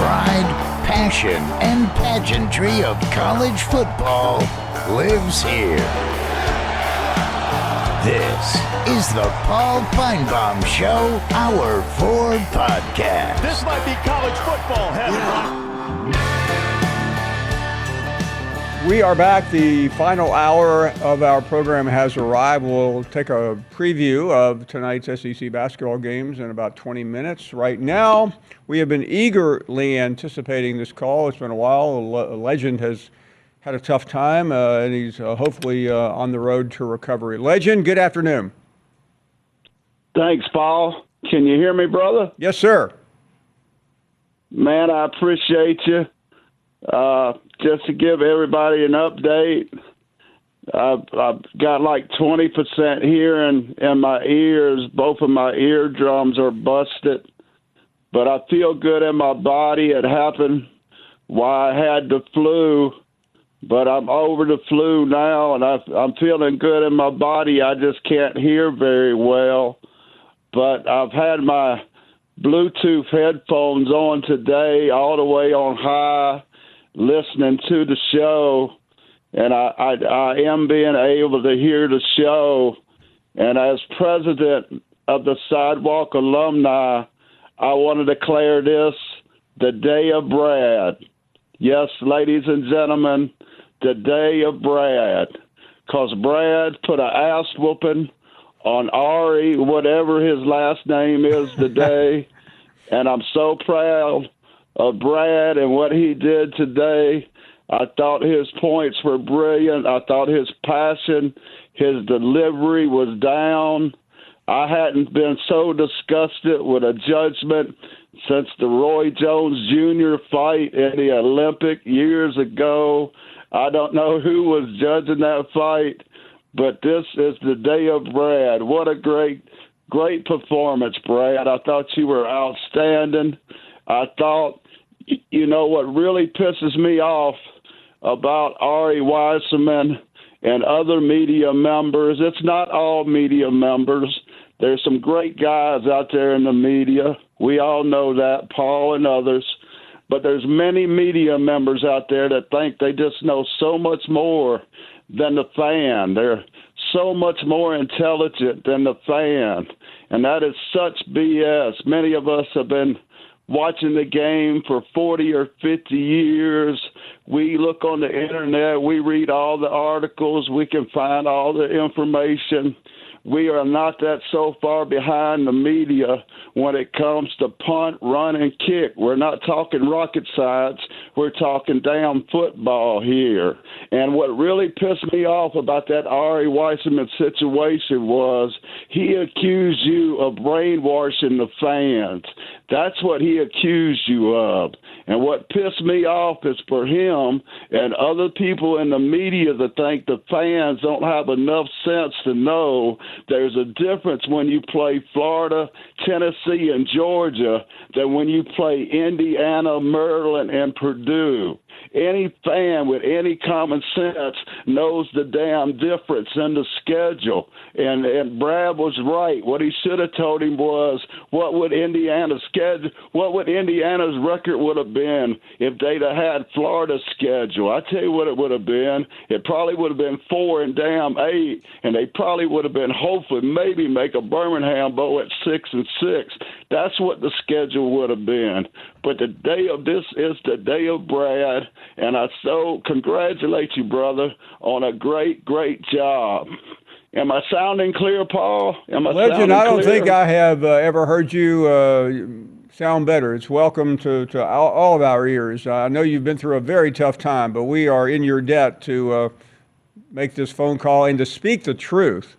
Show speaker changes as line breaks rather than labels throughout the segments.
pride, passion, and pageantry of college football lives here. This is the Paul Finebaum Show, Hour 4 podcast.
This might be college football heaven.
We are back. The final hour of our program has arrived. We'll take a preview of tonight's SEC basketball games in about 20 minutes. Right now, we have been eagerly anticipating this call. It's been a while. A legend has had a tough time, and he's hopefully on the road to recovery. Legend, good afternoon.
Thanks, Paul. Can you hear me, brother?
Yes, sir.
Man, I appreciate you. Just to give everybody an update, I've got like 20% hearing in my ears. Both of my eardrums are busted, but I feel good in my body. It happened while I had the flu, but I'm over the flu now, and I'm feeling good in my body. I just can't hear very well, but I've had my Bluetooth headphones on today all the way on high, listening to the show, and I am being able to hear the show. And as president of the Sidewalk Alumni, I want to declare this the day of Brad. Yes, ladies and gentlemen, the day of Brad. Because Brad put an ass whooping on Ari, whatever his last name is today. And I'm so proud of Brad and what he did today. I thought his points were brilliant. I thought his passion, his delivery was down. I hadn't been so disgusted with a judgment since the Roy Jones Jr. fight in the Olympic years ago. I don't know who was judging that fight, but this is the day of Brad. What a great performance, Brad. I thought you were outstanding. I thought, you know, what really pisses me off about Ari Weisman and other media members, it's not all media members. There's some great guys out there in the media. We all know that, Paul and others. But there's many media members out there that think they just know so much more than the fan. They're so much more intelligent than the fan. And that is such BS. Many of us have been watching the game for 40 or 50 years. We look on the internet, we read all the articles, we can find all the information. We are not that so far behind the media when it comes to punt, run, and kick. We're not talking rocket science. We're talking damn football here. And what really pissed me off about that Ari Weisman situation was he accused you of brainwashing the fans. That's what he accused you of. And what pissed me off is for him and other people in the media that think the fans don't have enough sense to know there's a difference when you play Florida, Tennessee, and Georgia than when you play Indiana, Maryland, and Purdue. Any fan with any common sense knows the damn difference in the schedule. And Brad was right. What he should have told him was, what would Indiana's record would have been if they'd have had Florida's schedule? I tell you what it would have been. It probably would have been 4-8, and they probably would have been hopefully maybe make a Birmingham Bowl at 6-6. That's what the schedule would have been. But the day of this is the day of Brad, and I so congratulate you, brother, on a great, great job. Am I sounding clear, Paul?
Legend, I don't think I have ever heard you sound better. It's welcome to all of our ears. I know you've been through a very tough time, but we are in your debt to make this phone call and to speak the truth.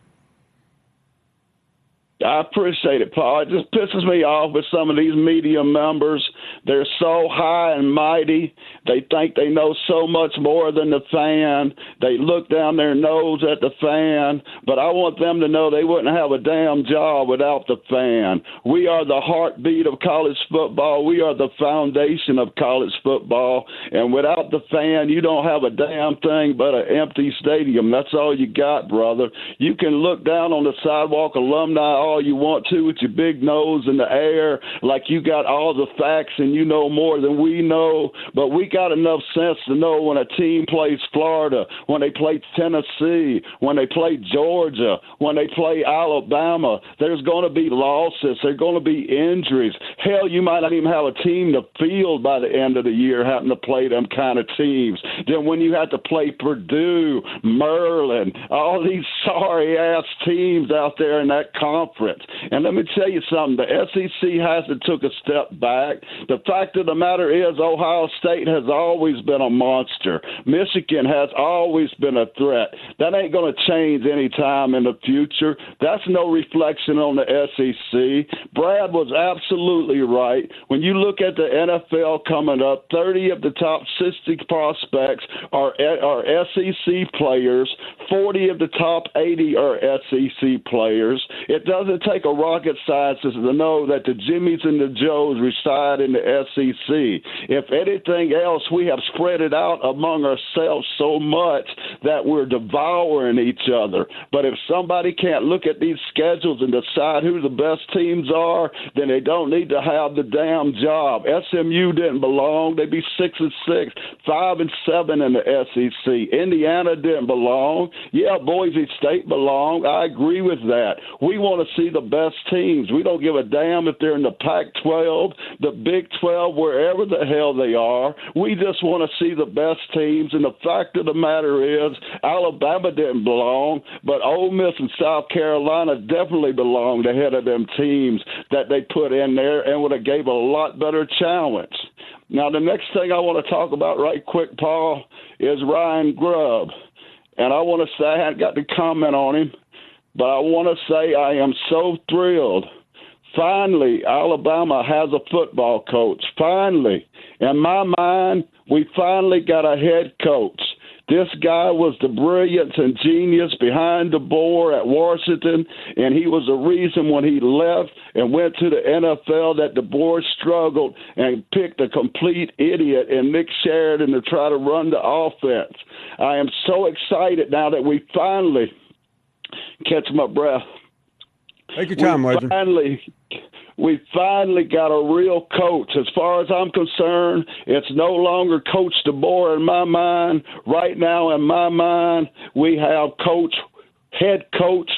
I appreciate it, Paul. It just pisses me off with some of these media members. They're so high and mighty. They think they know so much more than the fan. They look down their nose at the fan. But I want them to know they wouldn't have a damn job without the fan. We are the heartbeat of college football. We are the foundation of college football. And without the fan, you don't have a damn thing but an empty stadium. That's all you got, brother. You can look down on the Sidewalk Alumni all you want to with your big nose in the air like you got all the facts in and you know more than we know, but we got enough sense to know when a team plays Florida, when they play Tennessee, when they play Georgia, when they play Alabama, there's going to be losses. There's going to be injuries. Hell, you might not even have a team to field by the end of the year having to play them kind of teams. Then when you have to play Purdue, Maryland, all these sorry-ass teams out there in that conference. And let me tell you something. The SEC hasn't took a step back. The fact of the matter is Ohio State has always been a monster. Michigan has always been a threat. That ain't going to change any time in the future. That's no reflection on the SEC. Brad was absolutely right. When you look at the NFL coming up, 30 of the top 60 prospects are SEC players. 40 of the top 80 are SEC players. It doesn't take a rocket scientist to know that the Jimmies and the Joes reside in the SEC. If anything else, we have spread it out among ourselves so much that we're devouring each other. But if somebody can't look at these schedules and decide who the best teams are, then they don't need to have the damn job. SMU didn't belong. They'd be 6-6, 5-7 in the SEC. Indiana didn't belong. Yeah, Boise State belonged. I agree with that. We want to see the best teams. We don't give a damn if they're in the Pac-12, the Big 12, wherever the hell they are. We just want to see the best teams. And the fact of the matter is Alabama didn't belong, but Ole Miss and South Carolina definitely belonged ahead of them teams that they put in there and would have gave a lot better challenge. Now, the next thing I want to talk about right quick, Paul, is Ryan Grubb. And I want to say I haven't got to comment on him, but I want to say I am so thrilled. Finally, Alabama has a football coach. Finally. In my mind, we finally got a head coach. This guy was the brilliance and genius behind DeBoer at Washington, and he was the reason when he left and went to the NFL that DeBoer struggled and picked a complete idiot in Nick Sheridan to try to run the offense. I am so excited now that we finally catch my breath.
Take your time, Legend.
We finally got a real coach. As far as I'm concerned, it's no longer Coach DeBoer in my mind. Right now, in my mind, we have head coach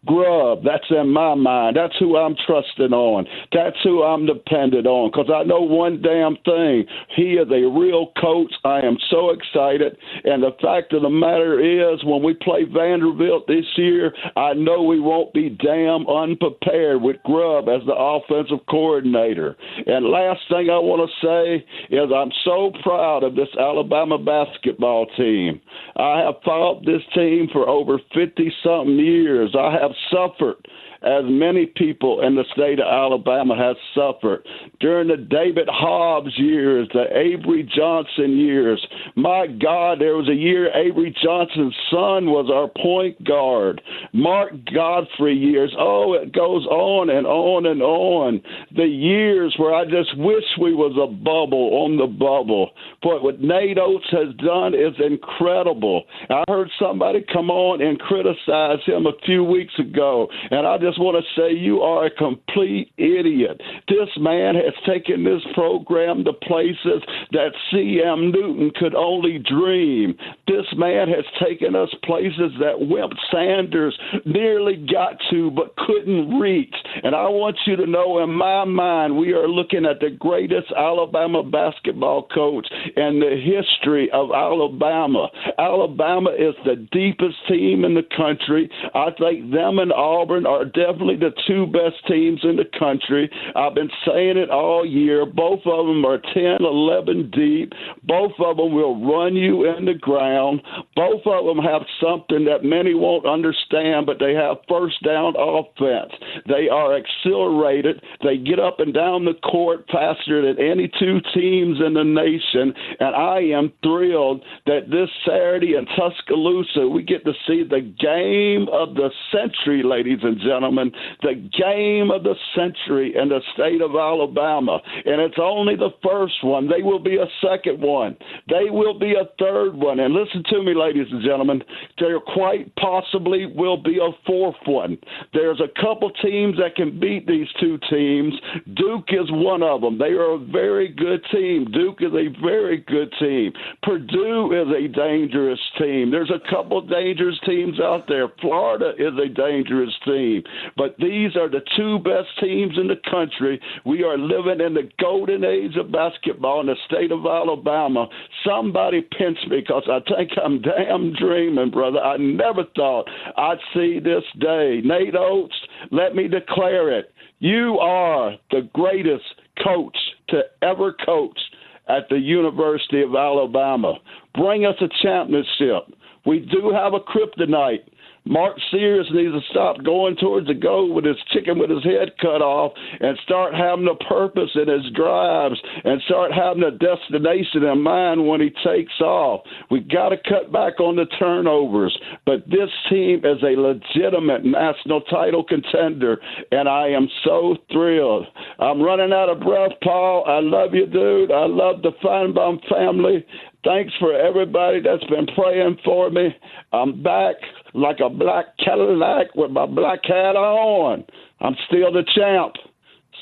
Grubb. That's in my mind. That's who I'm trusting on. That's who I'm dependent on, because I know one damn thing. He is a real coach. I am so excited. And the fact of the matter is, when we play Vanderbilt this year, I know we won't be damn unprepared with Grubb as the offensive coordinator. And last thing I want to say is I'm so proud of this Alabama basketball team. I have followed this team for over 50-something years. I have suffered as many people in the state of Alabama have suffered. During the David Hobbs years, the Avery Johnson years, my God, there was a year Avery Johnson's son was our point guard. Mark Godfrey years. Oh, it goes on and on and on. The years where I just wish we was a bubble on the bubble. But what Nate Oates has done is incredible. I heard somebody come on and criticize him a few weeks ago, and I just want to say you are a complete idiot. This man has taken this program to places that C.M. Newton could only dream. This man has taken us places that Wimp Sanders nearly got to but couldn't reach. And I want you to know, in my mind, we are looking at the greatest Alabama basketball coach in the history of Alabama. Alabama is the deepest team in the country. I think them and Auburn are definitely the two best teams in the country. I've been saying it all year. Both of them are 10, 11 deep. Both of them will run you in the ground. Both of them have something that many won't understand, but they have first down offense. They are accelerated. They get up and down the court faster than any two teams in the nation, and I am thrilled that this Saturday in Tuscaloosa we get to see the game of the century, ladies and gentlemen, the game of the century in the state of Alabama. And it's only the first one. They will be be a second one. They will be a third one. And listen to me, ladies and gentlemen, there quite possibly will be a fourth one. There's a couple teams that can beat these two teams. Duke is one of them. They are a very good team. Duke is a very good team. Purdue is a dangerous team. There's a couple dangerous teams out there. Florida is a dangerous team. But these are the two best teams in the country. We are living in the golden age of basketball in the state of Alabama. Somebody pinch me because I think I'm damn dreaming, brother. I never thought I'd see this day. Nate Oates, let me declare it. You are the greatest coach to ever coach at the University of Alabama. Bring us a championship. We do have a kryptonite. Mark Sears needs to stop going towards the goal with his chicken with his head cut off and start having a purpose in his drives and start having a destination in mind when he takes off. We got to cut back on the turnovers. But this team is a legitimate national title contender, and I am so thrilled. I'm running out of breath, Paul. I love you, dude. I love the Finebaum family. Thanks for everybody that's been praying for me. I'm back like a black Cadillac with my black hat on. I'm still the champ.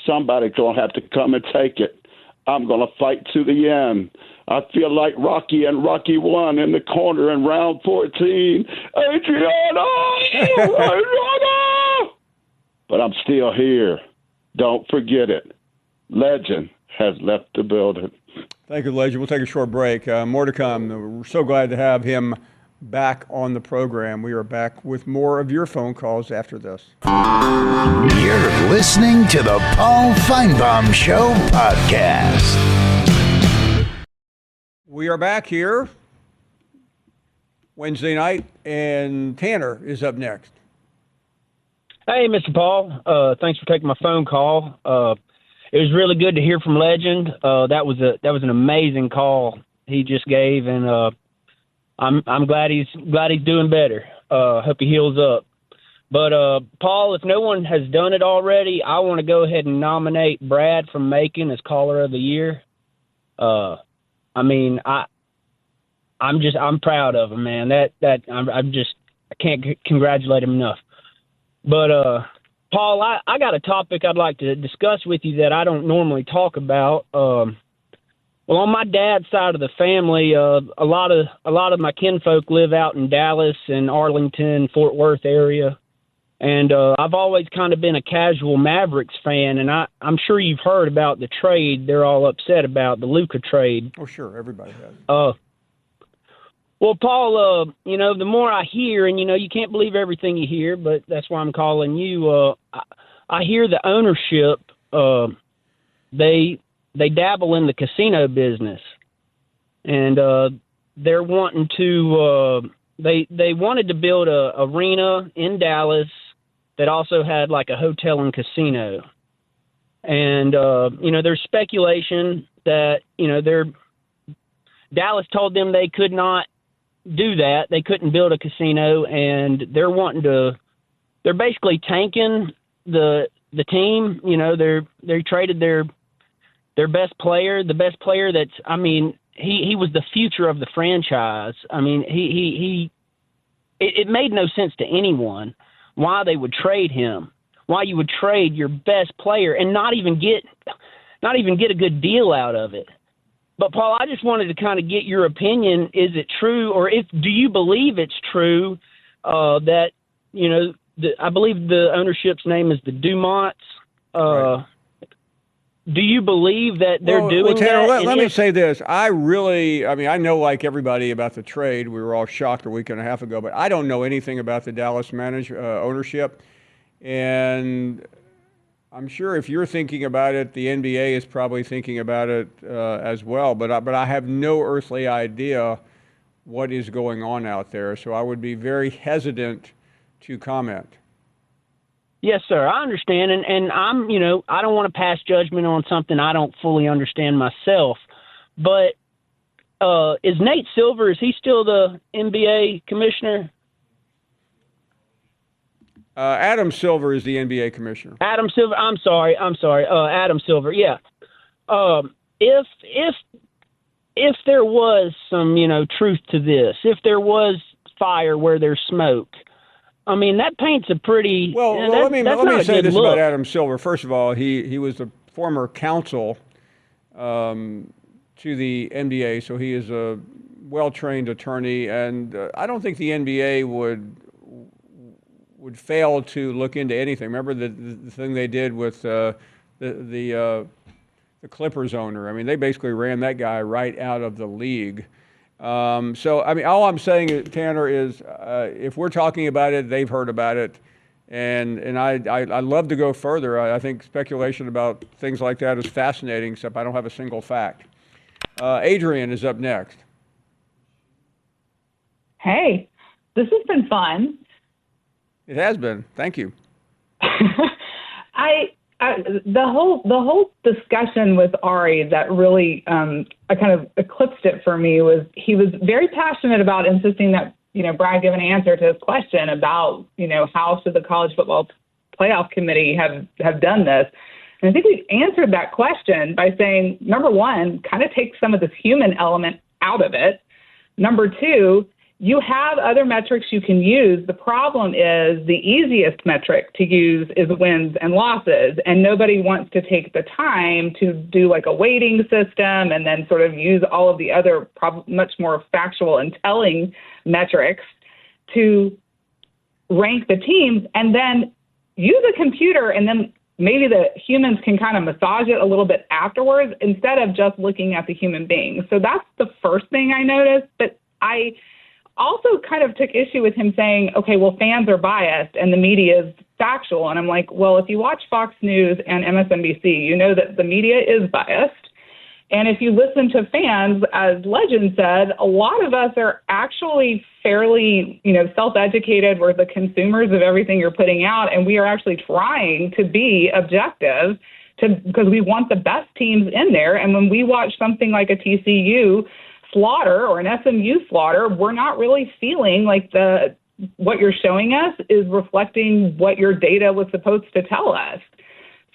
Somebody's going to have to come and take it. I'm going to fight to the end. I feel like Rocky and Rocky 1 in the corner in round 14. Adriano! Adriano! But I'm still here. Don't forget it. Legend has left the building.
Thank you, Legend. We'll take a short break. More to come. We're so glad to have him back on the program. We are back with more of your phone calls after this.
You're listening to the Paul Finebaum Show podcast.
We are back here Wednesday night, and Tanner is up next.
Hey, Mr. Paul. Thanks for taking my phone call. It was really good to hear from Legend. That was an amazing call he just gave, and I'm glad he's doing better. Hope he heals up. But Paul, if no one has done it already, I want to go ahead and nominate Brad from Macon as Caller of the Year. I'm proud of him, man. I can't congratulate him enough. But Paul, I got a topic I'd like to discuss with you that I don't normally talk about. Well, on my dad's side of the family, a lot of my kinfolk live out in Dallas and Arlington, Fort Worth area, and I've always kind of been a casual Mavericks fan. And I'm sure you've heard about the trade they're all upset about, the Luka trade.
Oh, sure, everybody has.
Well, Paul, the more I hear, and, you can't believe everything you hear, but that's why I'm calling you. I hear the ownership, they dabble in the casino business, and they're wanting to, they wanted to build a arena in Dallas that also had like a hotel and casino. And, there's speculation that, Dallas told them they could not do that. They couldn't build a casino, and they're basically tanking the team. They traded their best player, the best player that's, he was the future of the franchise. It made no sense to anyone why they would trade him, why you would trade your best player and not even get a good deal out of it. But, Paul, I just wanted to kind of get your opinion. Is it true, or do you believe it's true that, I believe the ownership's name is the Dumonts.
Right.
Do you believe that they're doing
Tanner,
that?
Let me say this. I know like everybody about the trade. We were all shocked a week and a half ago, but I don't know anything about the Dallas ownership. And I'm sure if you're thinking about it, the NBA is probably thinking about it as well. But I have no earthly idea what is going on out there. So I would be very hesitant to comment.
Yes, sir. I understand. And I'm, I don't want to pass judgment on something I don't fully understand myself. But is Nate Silver, is he still the NBA commissioner?
Adam Silver is the NBA commissioner.
Adam Silver. I'm sorry. Adam Silver. Yeah. If if there was some, truth to this, if there was fire where there's smoke, I mean, that paints a pretty.
Let me say this about Adam Silver. First of all, he was the former counsel to the NBA, so he is a well-trained attorney, and I don't think the NBA would fail to look into anything. Remember the thing they did with the Clippers owner? I mean, they basically ran that guy right out of the league. So, I mean, all I'm saying, Tanner, is if we're talking about it, they've heard about it. And I'd love to go further. I think speculation about things like that is fascinating, except I don't have a single fact. Adrian is up next.
Hey, this has been fun.
It has been. Thank you.
The whole discussion with Ari that really kind of eclipsed it for me was he was very passionate about insisting that Brad give an answer to his question about how should the college football playoff committee have done this. And I think we answered that question by saying, number one, kind of take some of this human element out of it. Number two, you have other metrics you can use. The problem is the easiest metric to use is wins and losses, and nobody wants to take the time to do like a weighting system and then sort of use all of the other much more factual and telling metrics to rank the teams and then use a computer, and then maybe the humans can kind of massage it a little bit afterwards instead of just looking at the human being. So that's the first thing I noticed. But I also kind of took issue with him saying, okay, well, fans are biased and the media is factual. And I'm like, well, if you watch Fox News and MSNBC, you know that the media is biased. And if you listen to fans, as Legend said, a lot of us are actually fairly, self-educated. We're the consumers of everything you're putting out, and we are actually trying to be objective because we want the best teams in there. And when we watch something like a TCU slaughter or an SMU slaughter, we're not really feeling like what you're showing us is reflecting what your data was supposed to tell us.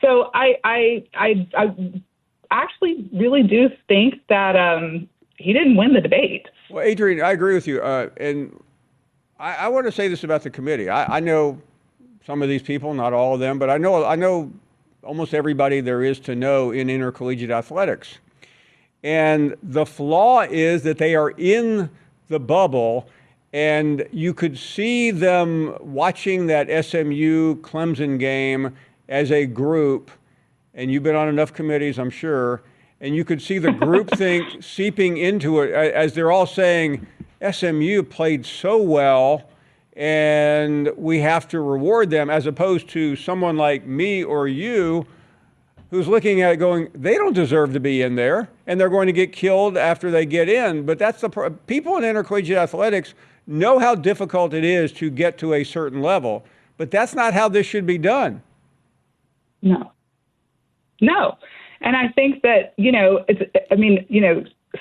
So I actually really do think that he didn't win the debate.
Well, Adrian, I agree with you. And I want to say this about the committee. I know some of these people, not all of them, but I know almost everybody there is to know in intercollegiate athletics. And the flaw is that they are in the bubble, and you could see them watching that SMU Clemson game as a group, and you've been on enough committees, I'm sure, and you could see the groupthink seeping into it as they're all saying, SMU played so well, and we have to reward them, as opposed to someone like me or you who's looking at it going, they don't deserve to be in there, and they're going to get killed after they get in. But that's people in intercollegiate athletics know how difficult it is to get to a certain level, but that's not how this should be done.
No. And I think that,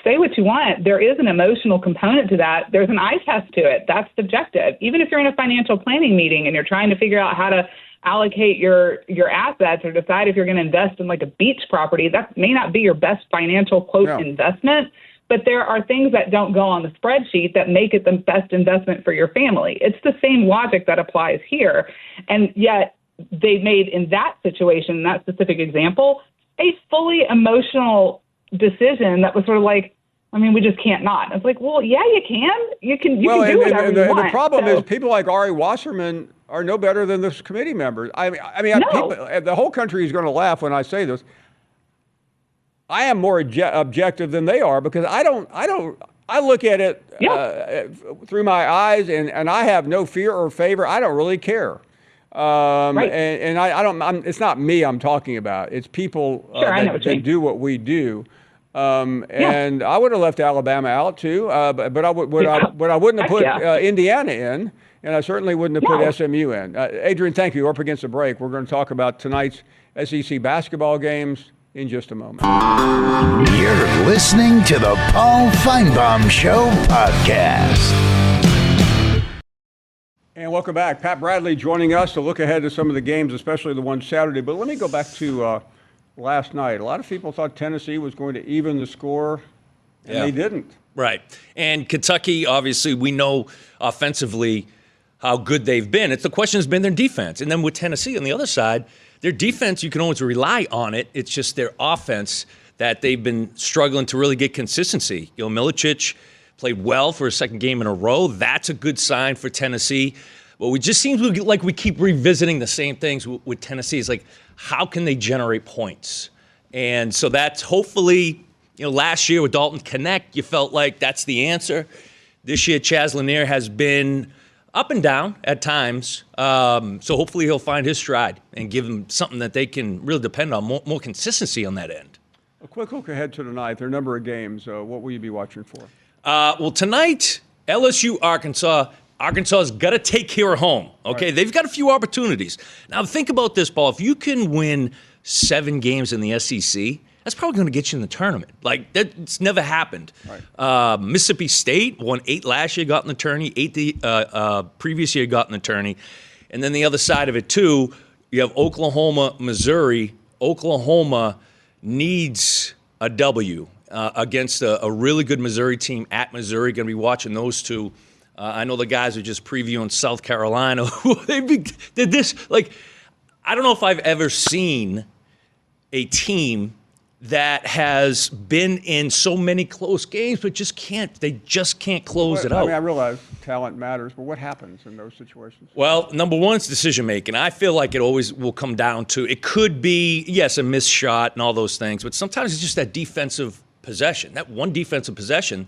say what you want. There is an emotional component to that. There's an eye test to it. That's subjective. Even if you're in a financial planning meeting and you're trying to figure out how to allocate your assets or decide if you're going to invest in like a beach property, that may not be your best financial quote investment, but there are things that don't go on the spreadsheet that make it the best investment for your family. It's the same logic that applies here. And yet they made in that situation, that specific example, a fully emotional decision that was sort of like, we just can't not. It's like, well, yeah, you can. You can do whatever you want.
And the problem is people like Ari Wasserman are no better than this committee members. People, the whole country is going to laugh when I say this. I am more objective than they are because I look at it through my eyes and I have no fear or favor. I don't really care. Right. And I don't, it's not me I'm talking about. It's people that do what we do. And I would have left Alabama out too, but I wouldn't have put Indiana in, and I certainly wouldn't have put SMU in. Adrian, thank you. We're up against the break. We're going to talk about tonight's SEC basketball games in just a moment.
You're listening to the Paul Finebaum Show podcast.
And welcome back. Pat Bradley joining us to look ahead to some of the games, especially the one Saturday. But let me go back to last night. A lot of people thought Tennessee was going to even the score And they didn't.
Right. And Kentucky, obviously, we know offensively how good they've been. The question has been their defense. And then with Tennessee on the other side, their defense, you can always rely on it. It's just their offense that they've been struggling to really get consistency. Milicic played well for a second game in a row. That's a good sign for Tennessee. But we just seem like we keep revisiting the same things with Tennessee. It's like, how can they generate points? And so that's hopefully, last year with Dalton Connect, you felt like that's the answer. This year, Chaz Lanier has been up and down at times. So hopefully he'll find his stride and give them something that they can really depend on, more consistency on that end.
A quick look ahead to tonight. There are a number of games. What will you be watching for?
Well, tonight, LSU, Arkansas. Arkansas's got to take care of home, okay? Right. They've got a few opportunities. Now, think about this, Paul. If you can win 7 games in the SEC, that's probably going to get you in the tournament. Like, that's never happened. Right. Mississippi State won 8 last year, got in the tourney. 8 the previous year, got in the tourney. And then the other side of it, too, you have Oklahoma, Missouri. Oklahoma needs a W against a really good Missouri team at Missouri. Going to be watching those two. I know the guys are just previewing South Carolina. Did this, like, I don't know if I've ever seen a team that has been in so many close games, but they just can't close it out.
I mean, I realize talent matters, but what happens in those situations?
Well, number one is decision-making. I feel like it always will come down to, it could be, yes, a missed shot and all those things, but sometimes it's just that defensive possession, that one defensive possession.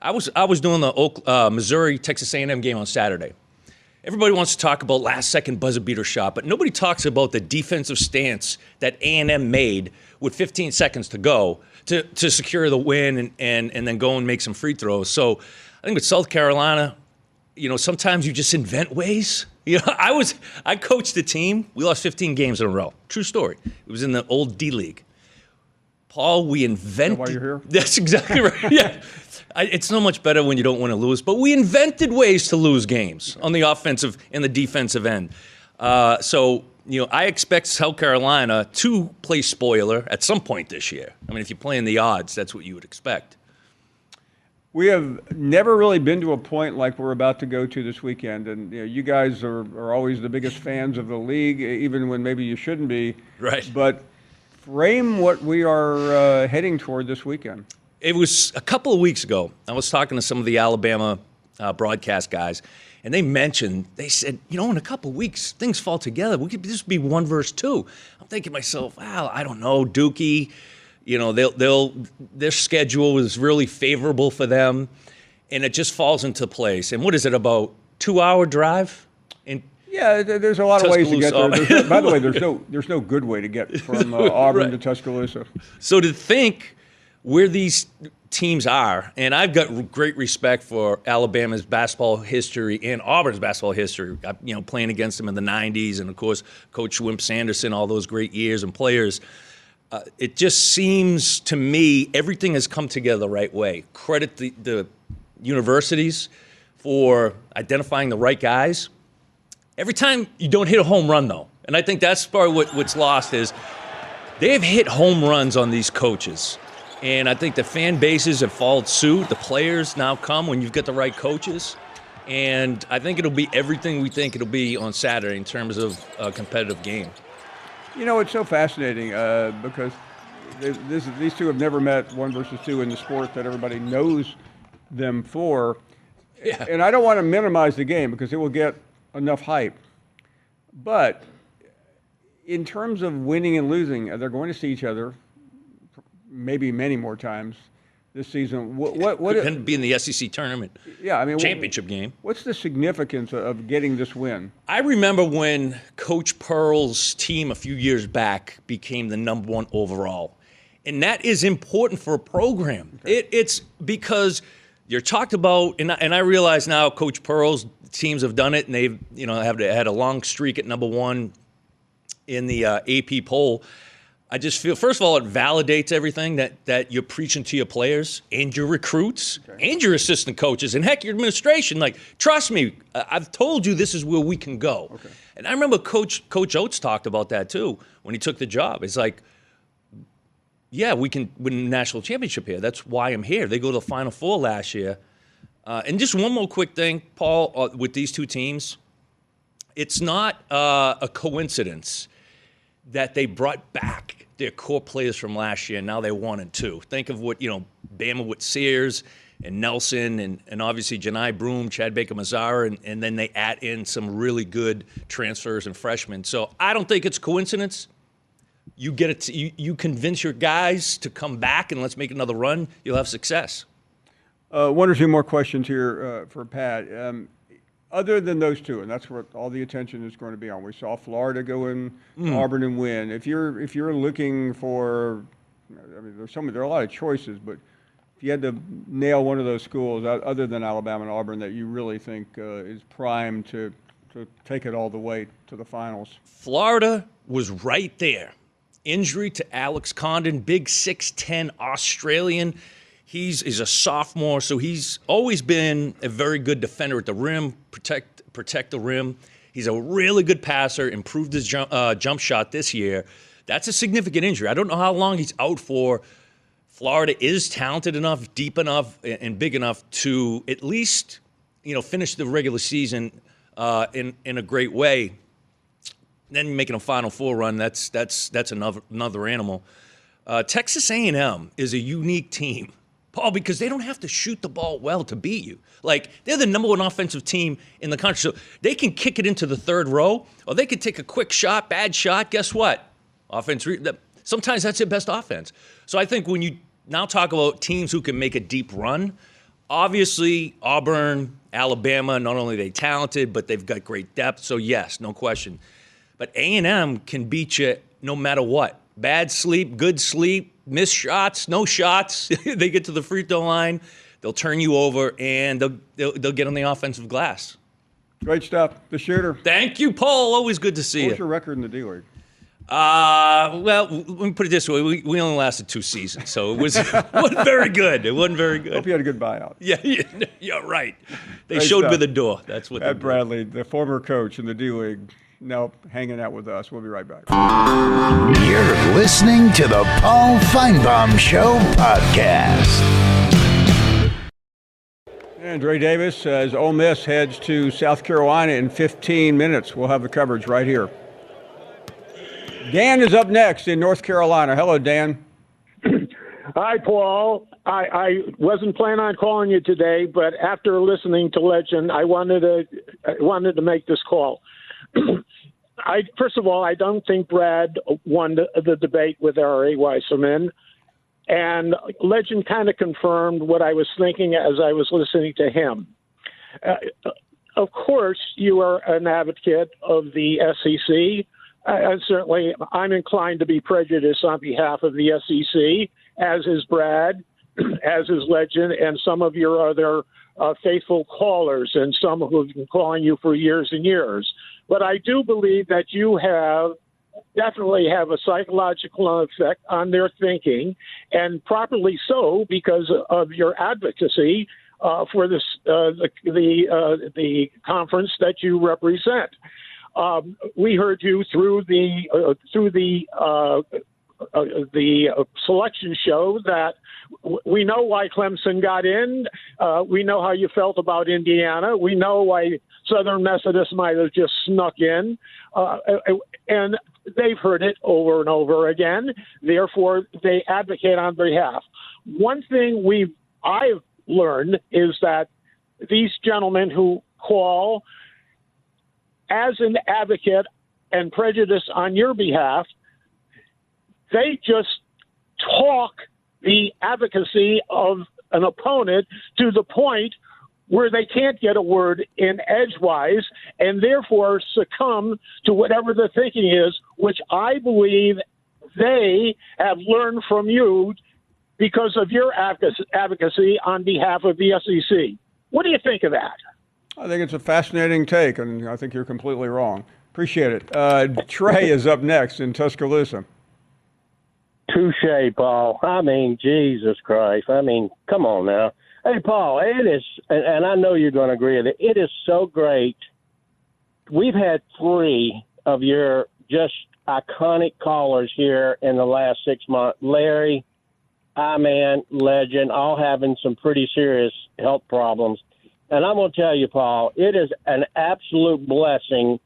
I was doing the Missouri Texas A&M game on Saturday. Everybody wants to talk about last-second buzzer-beater shot, but nobody talks about the defensive stance that A&M made with 15 seconds to go to secure the win and then go and make some free throws. So I think with South Carolina, sometimes you just invent ways. I coached a team. We lost 15 games in a row. True story. It was in the old D-League. Paul, we invented.
Is that why you're here?
That's exactly right. Yeah. It's so much better when you don't win or lose, but we invented ways to lose games on the offensive and the defensive end. So I expect South Carolina to play spoiler at some point this year. I mean, if you're playing the odds, that's what you would expect.
We have never really been to a point like we're about to go to this weekend, and you guys are always the biggest fans of the league, even when maybe you shouldn't be.
Right.
But frame what we are heading toward this weekend.
It was a couple of weeks ago. I was talking to some of the Alabama broadcast guys, and they said, in a couple of weeks, things fall together. We could just be 1 versus 2. I'm thinking to myself, wow, I don't know, Dookie, their schedule is really favorable for them, and it just falls into place. And what is it, about 2-hour drive?
Yeah, there's a lot of ways to get there. By the way, there's no good way to get from Auburn to Tuscaloosa.
So to think where these teams are, and I've got great respect for Alabama's basketball history and Auburn's basketball history, playing against them in the 90s, and, of course, Coach Wimp Sanderson, all those great years and players. It just seems to me everything has come together the right way. Credit the universities for identifying the right guys. Every time you don't hit a home run, though, and I think that's part of what's lost is they have hit home runs on these coaches. And I think the fan bases have followed suit. The players now come when you've got the right coaches. And I think it'll be everything we think it'll be on Saturday in terms of a competitive game.
It's so fascinating because these two have never met 1 versus 2 in the sport that everybody knows them for. Yeah. And I don't want to minimize the game because it will get enough hype. But in terms of winning and losing, they're going to see each other maybe many more times this season. What
could be in the SEC tournament?
Yeah, I mean,
championship game.
What's the significance of getting this win?
I remember when Coach Pearl's team a few years back became the number 1 overall, and that is important for a program. Okay. It's because you're talked about, and I realize now Coach Pearl's teams have done it, and they've have had a long streak at number 1 in the AP poll. I just feel, first of all, it validates everything that you're preaching to your players and your recruits and your assistant coaches and, heck, your administration. Like, trust me, I've told you this is where we can go. Okay. And I remember Coach Oates talked about that, too, when he took the job. It's like, yeah, we can win a national championship here. That's why I'm here. They go to the Final Four last year. And just one more quick thing, Paul, with these two teams. It's not a coincidence that they brought back their core players from last year. Now they're 1-2. Think of what, Bama with Sears and Nelson and obviously Janai Broom, Chad Baker-Mazara, and then they add in some really good transfers and freshmen. So I don't think it's coincidence. You get it. You convince your guys to come back and let's make another run. You'll have success.
One or two more questions here for Pat. Other than those two, and that's what all the attention is going to be on. We saw Florida go in Auburn and win. If you're looking for, there are a lot of choices, but if you had to nail one of those schools other than Alabama and Auburn that you really think is primed to take it all the way to the finals.
Florida was right there. Injury to Alex Condon, big 6'10" Australian. He's a sophomore, so he's always been a very good defender at the rim, protect the rim. He's a really good passer, improved his jump shot this year. That's a significant injury. I don't know how long he's out for. Florida is talented enough, deep enough, and big enough to at least, finish the regular season in a great way. Then making a Final Four run, that's another animal. Texas A&M is a unique team, Paul, because they don't have to shoot the ball well to beat you. Like, they're the number one offensive team in the country. So they can kick it into the third row, or they can take a quick shot, bad shot. Guess what? Sometimes that's their best offense. So I think when you now talk about teams who can make a deep run, obviously Auburn, Alabama, not only are they talented, but they've got great depth. So yes, no question. But A&M can beat you no matter what. Bad sleep, good sleep, missed shots, no shots. They get to the free throw line, they'll turn you over, and they'll get on the offensive glass.
Great stuff. The Shooter.
Thank you, Paul. Always good to see you.
What's your record in the D-League?
Well, let me put it this way. We only lasted 2 seasons, so it wasn't very good. It wasn't very good.
Hope you had a good buyout.
Yeah, right. They
Great
showed
stuff.
me the door. That's what.
Ed Bradley, the former coach in the D-League, now hanging out with us. We'll be right back.
You're listening to the Paul Finebaum Show podcast.
And Dre Davis, as Ole Miss heads to South Carolina in 15 minutes. We'll have the coverage right here. Dan is up next in North Carolina. Hello, Dan.
Hi, Paul. I wasn't planning on calling you today, but after listening to Legend, I wanted to make this call. First of all, I don't think Brad won the debate with R.A. Weisserman, and Legend kind of confirmed what I was thinking as I was listening to him. Of course, you are an advocate of the SEC. Certainly, I'm inclined to be prejudiced on behalf of the SEC, as is Brad, as is Legend, and some of your other faithful callers, and some who have been calling you for years and years. But I do believe that you definitely have a psychological effect on their thinking, and properly so, because of your advocacy for this the conference that you represent. We heard you through the selection show that we know why Clemson got in. We know how you felt about Indiana. We know why Southern Methodist might have just snuck in. And they've heard it over and over again. Therefore, they advocate on behalf. One thing I've learned is that these gentlemen who call as an advocate and prejudice on your behalf, they just talk the advocacy of an opponent to the point where they can't get a word in edgewise, and therefore succumb to whatever the thinking is, which I believe they have learned from you because of your advocacy on behalf of the SEC. What do you think of that?
I think it's a fascinating take, and I think you're completely wrong. Appreciate it. Trey is up next in Tuscaloosa.
Touche, Paul. I mean, Jesus Christ. I mean, come on now. Hey, Paul, it is, and I know you're going to agree with it, it is so great. We've had 3 of your just iconic callers here in the last 6 months. Larry, I-Man, legend, all having some pretty serious health problems. And I'm going to tell you, Paul, it is an absolute blessing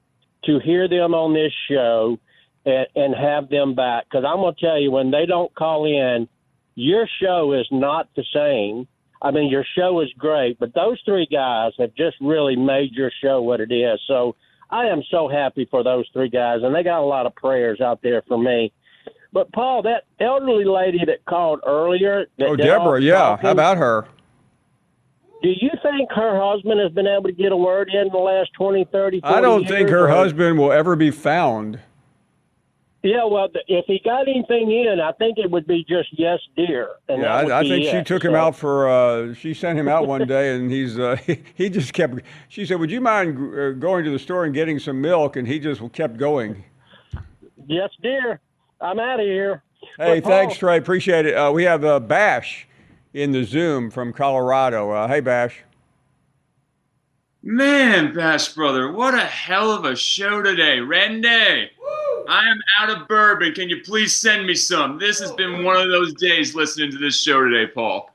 to hear them on this show and have them back. Because I'm going to tell you, when they don't call in, your show is not the same. I mean, your show is great, but those three guys have just really made your show what it is. So I am so happy for those three guys, and they got a lot of prayers out there for me. But, Paul, that elderly lady that called earlier.
Deborah, yeah. How about her?
Do you think her husband has been able to get a word in the last 20, 30, 40 years?
I don't think her husband will ever be found.
Yeah, well, if he got anything in, I think it would be just yes, dear. And
yeah, I think she took him out for. She sent him out one day, and he just kept. She said, "Would you mind going to the store and getting some milk?" And he just kept going.
Yes, dear. I'm out of here.
Hey, thanks, Trey. Appreciate it. We have Bash in the Zoom from Colorado. Hey, Bash.
Man, Bash brother, what a hell of a show today. Rende, I am out of bourbon. Can you please send me some? This has been one of those days listening to this show today, Paul.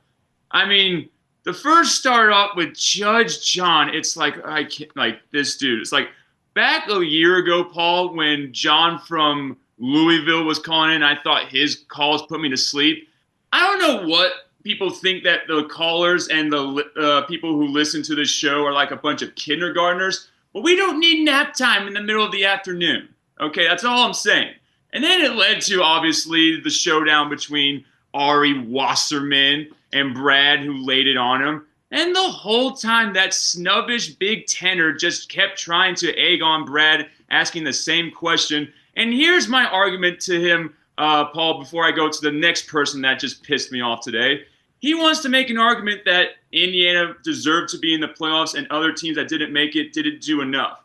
I mean, the first start off with Judge John. It's like, I can't, like this dude. It's like back a year ago, Paul, when John from Louisville was calling in, I thought his calls put me to sleep. I don't know what people think that the callers and the people who listen to this show are like a bunch of kindergartners. But we don't need nap time in the middle of the afternoon. Okay, that's all I'm saying. And then it led to, obviously, the showdown between Ari Wasserman and Brad, who laid it on him. And the whole time, that snubbish big tenor just kept trying to egg on Brad, asking the same question. And here's my argument to him, Paul, before I go to the next person that just pissed me off today. He wants to make an argument that Indiana deserved to be in the playoffs and other teams that didn't make it didn't do enough.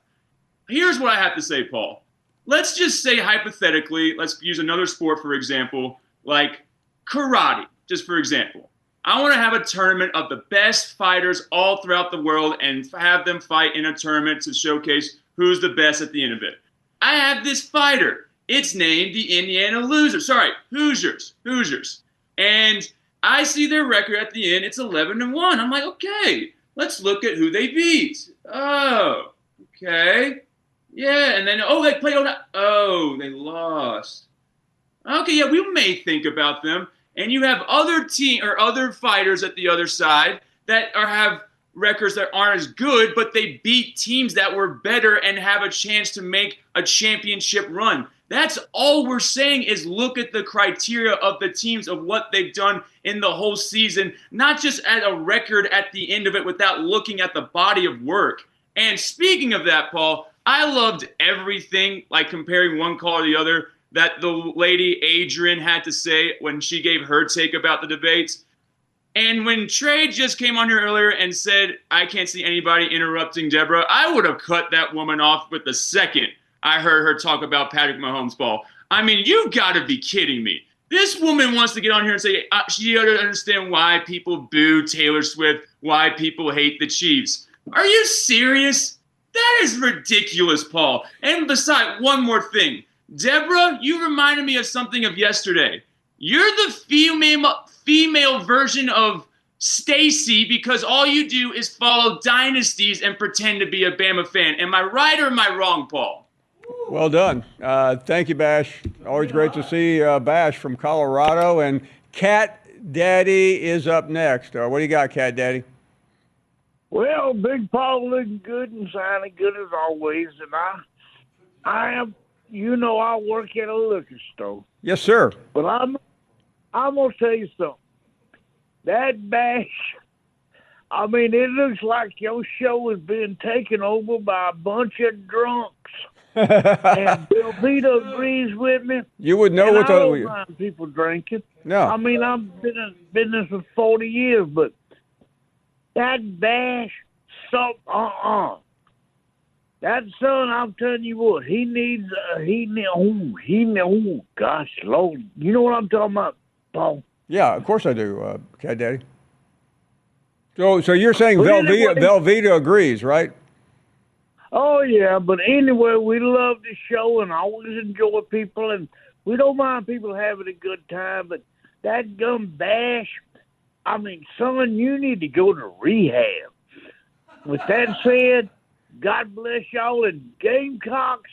Here's what I have to say, Paul. Let's just say hypothetically, let's use another sport, for example, like karate, just for example. I want to have a tournament of the best fighters all throughout the world and have them fight in a tournament to showcase who's the best at the end of it. I have this fighter. It's named the Indiana Hoosiers. And I see their record at the end. It's 11-1. I'm like, okay, let's look at who they beat. Oh, okay. Yeah, and then, they played on that. Oh, they lost. Okay, yeah, we may think about them. And you have other fighters at the other side that have records that aren't as good, but they beat teams that were better and have a chance to make a championship run. That's all we're saying is look at the criteria of the teams of what they've done in the whole season, not just at a record at the end of it without looking at the body of work. And speaking of that, Paul, I loved everything, like comparing one call to the other, that the lady Adrian had to say when she gave her take about the debates. And when Trey just came on here earlier and said, I can't see anybody interrupting Deborah, I would have cut that woman off with the second I heard her talk about Patrick Mahomes' ball. I mean, you've got to be kidding me. This woman wants to get on here and say she doesn't understand why people boo Taylor Swift, why people hate the Chiefs. Are you serious? That is ridiculous, Paul. And besides, one more thing. Deborah, you reminded me of something of yesterday. You're the female version of Stacy because all you do is follow dynasties and pretend to be a Bama fan. Am I right or am I wrong, Paul?
Well done. Thank you, Bash. Always great to see Bash from Colorado. And Cat Daddy is up next. What do you got, Cat Daddy?
Well, Big Paul looking good and sounding good as always. And I am, I work at a liquor store.
Yes, sir.
But I'm going to tell you something. That Bash, I mean, it looks like your show is being taken over by a bunch of drunks. And Bill Vito agrees with me.
You would know what
I don't mind people drinking.
No.
I mean, I've been in business for 40 years, but that Bash, that son, I'm telling you what, he needs, gosh, Lord. You know what I'm talking about, Paul?
Yeah, of course I do, Cat Daddy. So you're saying Velveeta agrees, right?
Oh, yeah, but anyway, we love the show and always enjoy people, and we don't mind people having a good time, but that gum bash, I mean, son, you need to go to rehab. With that said, God bless y'all, and Gamecocks,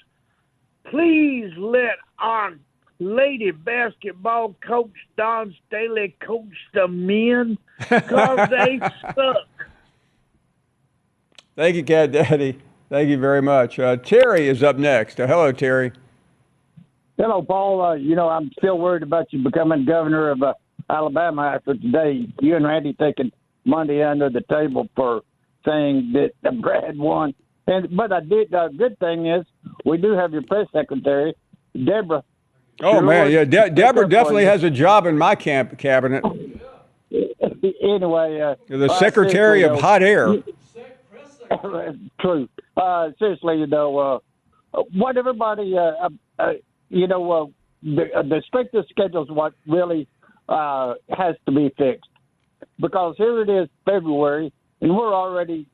please let our lady basketball coach Don Staley coach the men, because they suck.
Thank you, Cat Daddy. Thank you very much. Terry is up next. Hello, Terry.
Hello, Paul. I'm still worried about you becoming governor of Alabama after today. You and Randy taking Monday under the table for saying that Brad won. But I did. Good thing is we do have your press secretary, Deborah.
Oh, man. Yeah, Deborah definitely has a job in my cabinet.
Anyway.
The secretary of hot air.
True. Seriously, what everybody, the strictest schedule is what really has to be fixed. Because here it is, February, and we're already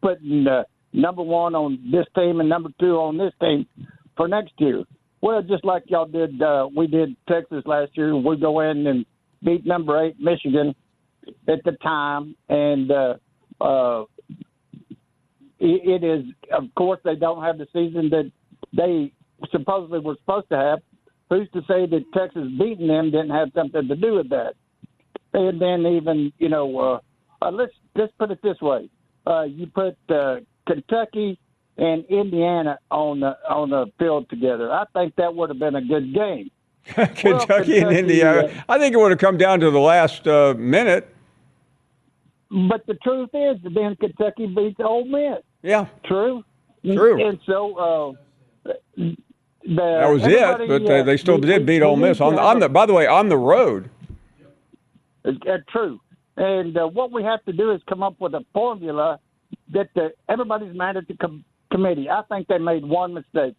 putting number one on this team and number two on this team for next year. Well, just like y'all did, we did Texas last year. We go in and beat number 8 Michigan at the time, and it is, of course, they don't have the season that they supposedly were supposed to have. Who's to say that Texas beating them didn't have something to do with that? And then even, let's put it this way: you put Kentucky and Indiana on the field together. I think that would have been a good game.
Kentucky and Indiana. I think it would have come down to the last minute.
But the truth is, then Kentucky beats Ole Miss.
Yeah.
True. And so
that was it. But they still did beat Ole Miss by the way, on the road.
True. And what we have to do is come up with a formula that everybody's mad at the committee. I think they made one mistake.